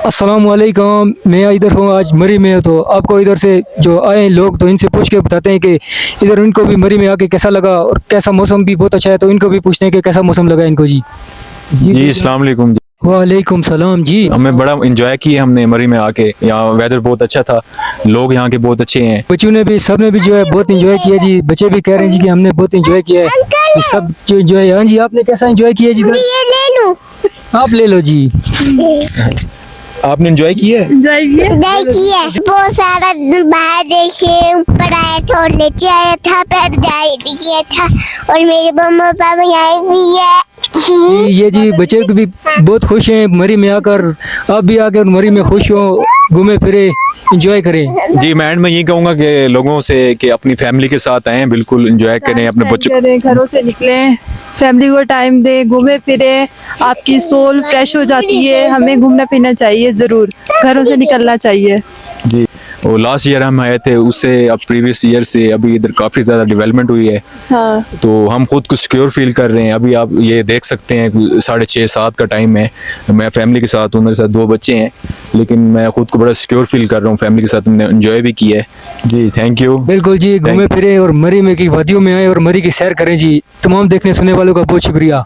अस्सलामुअलैकुम। मैं इधर हूँ, आज मरी में हूँ, तो आपको इधर से जो आए हैं लोग तो इनसे पूछ के बताते हैं कि इधर इनको भी मरी में आके कैसा लगा और कैसा मौसम भी बहुत अच्छा है, तो इनको भी पूछते हैं कि कैसा मौसम लगा इनको जी। जी अस्सलाम वालेकुम जी। वालेकुम सलाम जी। हमें बड़ा एंजॉय किया हमने मरी में आके। यहाँ वेदर बहुत अच्छा था, लोग यहाँ के बहुत अच्छे हैं। बच्चों ने भी, सब ने भी जो है बहुत एंजॉय किया जी। बच्चे भी कह रहे हैं जी कि हमने बहुत एंजॉय किया है, कि सब जो एंजॉय। हाँ जी, आपने कैसा एंजॉय किया जी? ये ले लूं? आप ले लो जी। आपने एंजॉय किया है? देखिए बहुत सारा बाहर देखे, ऊपर आया था और नीचे आया था, पैर जाए किया था, और मेरे मम्मा पापा यहाँ भी है। ये जी बच्चे भी बहुत खुश हैं मरी में आकर। आप भी आकर मरी में खुश हो, घूमे फिरे, एंजॉय करें। जी मैं एंड में यही कहूँगा कि लोगों से कि अपनी फैमिली के साथ आएँ, बिल्कुल एंजॉय करें, अपने बच्चों घरों से निकलें, फैमिली को टाइम दें, घूमे फिरे, आपकी सोल फ्रेश हो जाती है। हमें घूमना फिरना चाहिए, ज़रूर घरों से निकलना चाहिए। जी। और लास्ट ईयर हम आए थे, उससे अब प्रीवियस ईयर से अभी इधर काफ़ी ज़्यादा डेवलपमेंट हुई है। हाँ, तो हम खुद को सिक्योर फील कर रहे हैं। अभी आप ये देख सकते हैं 6:30-7 का टाइम है। मैं फैमिली के साथ हूँ, मेरे साथ 2 बच्चे हैं, लेकिन मैं खुद को बड़ा सिक्योर फील कर रहा हूँ। फैमिली के साथ हमने एंजॉय भी किया है जी। Thank you. बिल्कुल जी, घूमे फिरे और मरी में की वादियों में आए और मरी की सैर करें जी। तमाम देखने सुनने वालों का बहुत शुक्रिया।